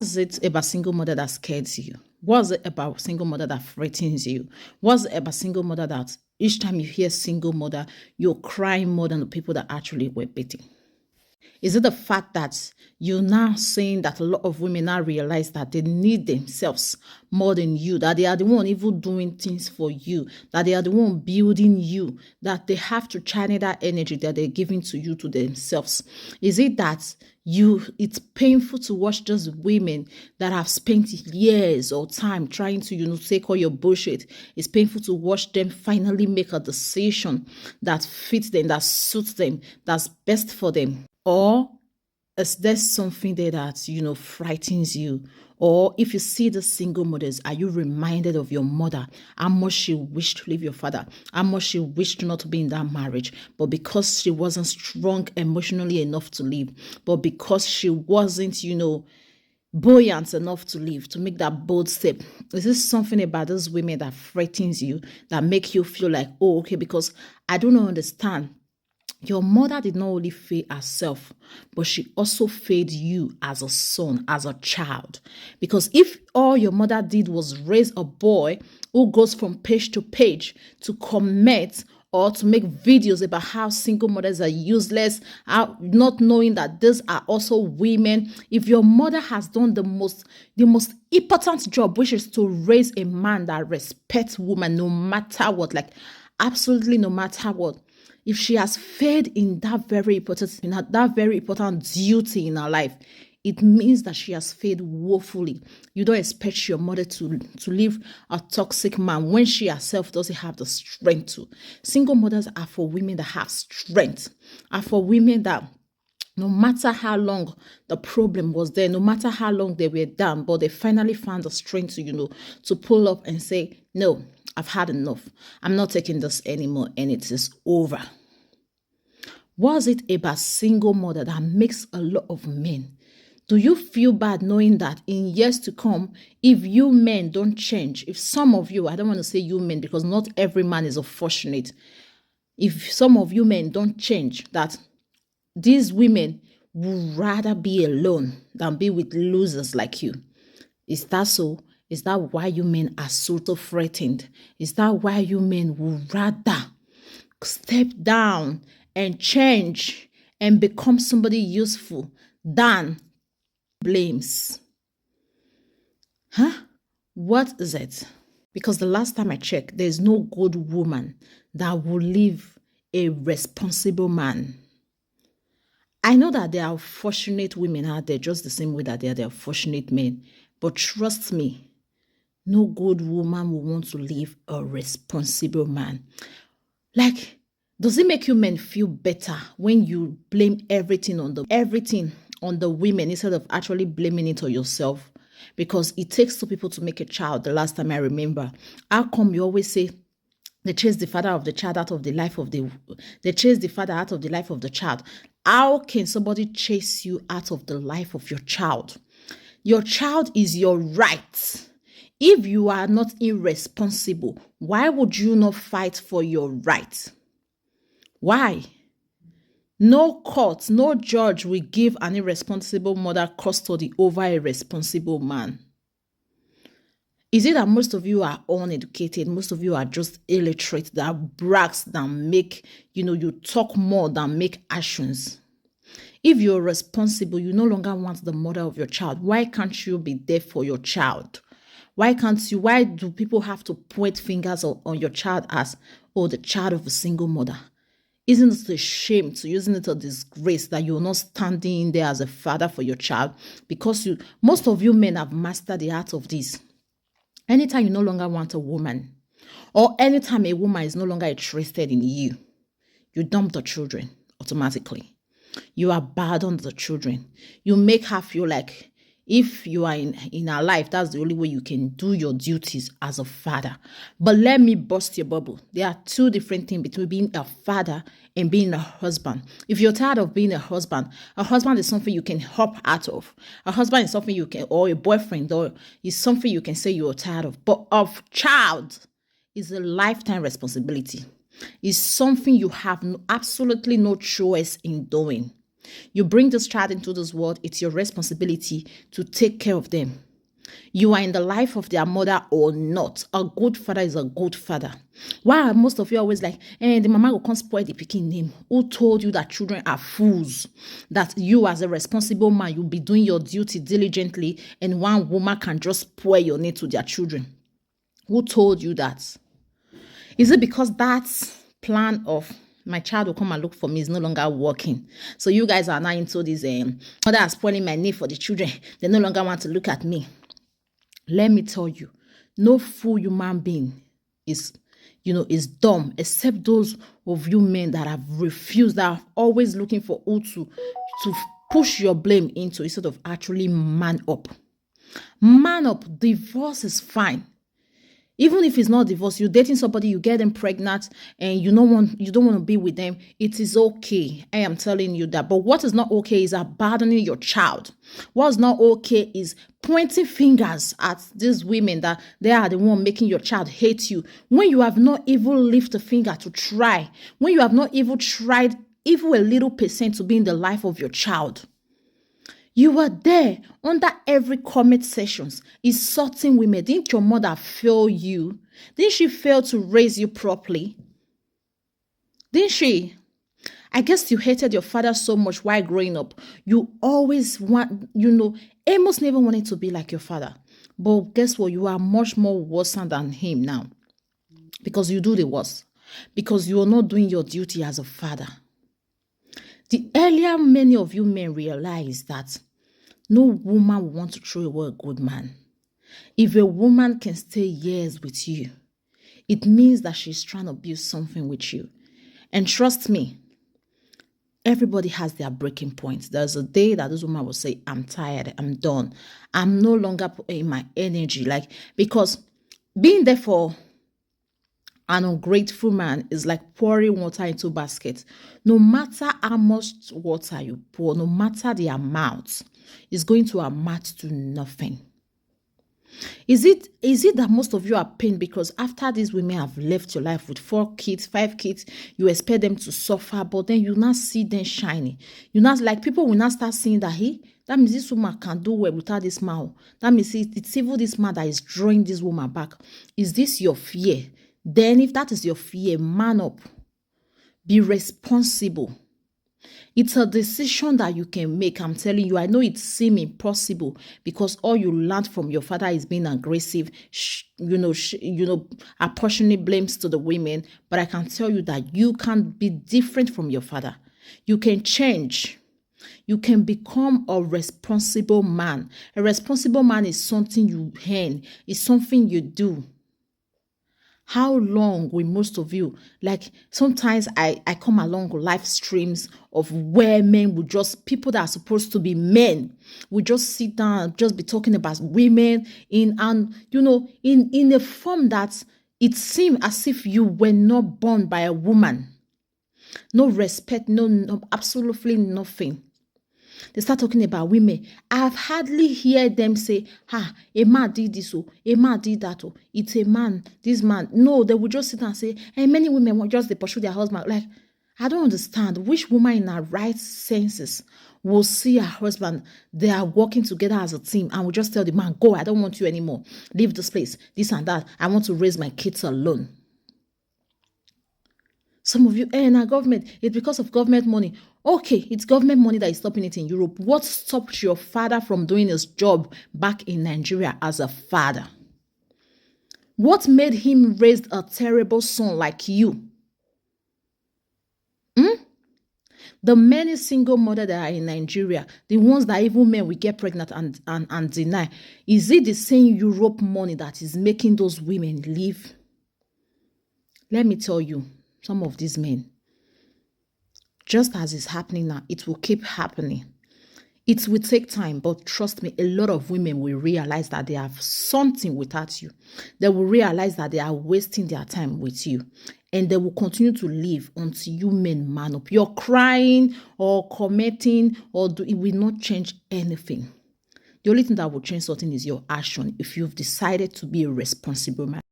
What's it about single mother that scares you? What's it about single mother that frightens you? What's it about single mother that each time you hear single mother, you're crying more than the people that actually were beating? Is it the fact that you're now saying that a lot of women now realize that they need themselves more than you, that they are the one even doing things for you, that they are the one building you, that they have to channel that energy that they're giving to you to themselves? Is it that it's painful to watch those women that have spent years or time trying to, take all your bullshit? It's painful to watch them finally make a decision that fits them, that suits them, that's best for them. Or is there something there that, frightens you? Or if you see the single mothers, are you reminded of your mother? How much she wished to leave your father? How much she wished not to be in that marriage? But because she wasn't strong emotionally enough to leave, but because she wasn't, buoyant enough to leave, to make that bold step. Is this something about those women that frightens you, that make you feel like, oh, okay, because I don't understand. Your mother did not only fail herself, but she also failed you as a son, as a child. Because if all your mother did was raise a boy who goes from page to page to comment or to make videos about how single mothers are useless, how not knowing that these are also women, if your mother has done the most important job, which is to raise a man that respects women no matter what, like absolutely no matter what, if she has failed in that very important duty in her life, it means that she has failed woefully. You don't expect your mother to leave a toxic man when she herself doesn't have the strength to. Single mothers are for women that have strength, are for women that no matter how long the problem was there, no matter how long they were down, but they finally found the strength to, to pull up and say, no, I've had enough. I'm not taking this anymore, and it is over. Was it about single mother that makes a lot of men? Do you feel bad knowing that in years to come, if you men don't change, if some of you, I don't want to say you men because not every man is unfortunate. If some of you men don't change, that these women would rather be alone than be with losers like you. Is that so? Is that why you men are sort of threatened? Is that why you men would rather step down and change and become somebody useful than blames? Huh? What is it? Because the last time I checked, there's no good woman that will leave a responsible man. I know that there are fortunate women out there just the same way that there are fortunate men. But trust me, no good woman will want to leave a responsible man. Like, does it make you men feel better when you blame everything on the women instead of actually blaming it on yourself? Because it takes two people to make a child. The last time I remember, how come you always say they chase the father of the child out of the life of they chase the father out of the life of the child? How can somebody chase you out of the life of your child? Your child is your right. If you are not irresponsible, why would you not fight for your right? Why? No court, no judge will give an irresponsible mother custody over a responsible man. Is it that most of you are uneducated? Most of you are just illiterate, that brags, that make, you talk more than make actions. If you're responsible, you no longer want the mother of your child. Why can't you be there for your child? Why do people have to point fingers on your child as, oh, the child of a single mother? Isn't it a shame to isn't it a disgrace that you're not standing in there as a father for your child? Because most of you men have mastered the art of this. Anytime you no longer want a woman, or anytime a woman is no longer interested in you, you dump the children automatically. You abandon the children. You make her feel like if you are in her life, that's the only way you can do your duties as a father. But let me burst your bubble. There are two different things between being a father and being a husband. If you're tired of being a husband is something you can hop out of. A husband is something you can, or a boyfriend, or is something you can say you're tired of. But of child is a lifetime responsibility. It's something you have absolutely no choice in doing. You bring this child into this world, it's your responsibility to take care of them. You are in the life of their mother or not. A good father is a good father. Why are most of you always like, the mama will come spoil the pikin name? Who told you that children are fools? That you as a responsible man, you'll be doing your duty diligently and one woman can just spoil your name to their children? Who told you that? Is it because that plan of my child will come and look for me is no longer working? So you guys are now into this, mother are spoiling my name for the children. They no longer want to look at me. Let me tell you, no full human being is dumb, except those of you men that have refused, that are always looking for who to push your blame into instead of actually man up. Man up. Divorce is fine. Even if it's not divorce, you're dating somebody, you get them pregnant, and you don't want to be with them, it is okay. I am telling you that. But what is not okay is abandoning your child. What's not okay is pointing fingers at these women that they are the one making your child hate you, when you have not even lifted a finger to try, when you have not even tried even a little percent to be in the life of your child. You were there under every comment sessions, insulting women. Didn't your mother fail you? Didn't she fail to raise you properly? Didn't she? I guess you hated your father so much while growing up. You always Amos never wanted to be like your father. But guess what? You are much more worse than him now. Because you do the worst. Because you are not doing your duty as a father. The earlier many of you men realize that no woman will want to throw away a good man. If a woman can stay years with you, it means that she's trying to build something with you. And trust me, everybody has their breaking point. There's a day that this woman will say, I'm tired, I'm done. I'm no longer putting my energy. Because being there for an ungrateful man is like pouring water into a basket. No matter how much water you pour, no matter the amount, it's going to amount to nothing. Is it that most of you are pained because after these women have left your life with 4 kids, 5 kids, you expect them to suffer, but then you now see them shining. You now, like, people will now start seeing that, that means this woman can do well without this man. That means it's even this man that is drawing this woman back. Is this your fear? Then if that is your fear, man up. Be responsible. It's a decision that you can make. I'm telling you, I know it seems impossible because all you learned from your father is being aggressive, apportioning blames to the women. But I can tell you that you can be different from your father. You can change. You can become a responsible man. A responsible man is something you earn. It's something you do. How long will most of you, sometimes I come along live streams of where men would people that are supposed to be men would just sit down and just be talking about women in a form that it seemed as if you were not born by a woman. No respect, no absolutely nothing. They start talking about women. I've hardly heard them say, a man did this, a man did that, it's a man, this man. No, they would just sit and say, many women will just pursue their husband. I don't understand which woman in her right senses will see her husband, they are working together as a team, and will just tell the man, go, I don't want you anymore. Leave this place, this and that. I want to raise my kids alone. Some of you, our government, it's because of government money. Okay, it's government money that is stopping it in Europe. What stopped your father from doing his job back in Nigeria as a father? What made him raise a terrible son like you? The many single mothers that are in Nigeria, the ones that even men will get pregnant and deny, is it the same Europe money that is making those women leave? Let me tell you, some of these men, just as it's happening now, it will keep happening. It will take time, but trust me, a lot of women will realize that they have something without you. They will realize that they are wasting their time with you. And they will continue to live until you men man up. You're crying or commenting it will not change anything. The only thing that will change something is your action if you've decided to be a responsible man.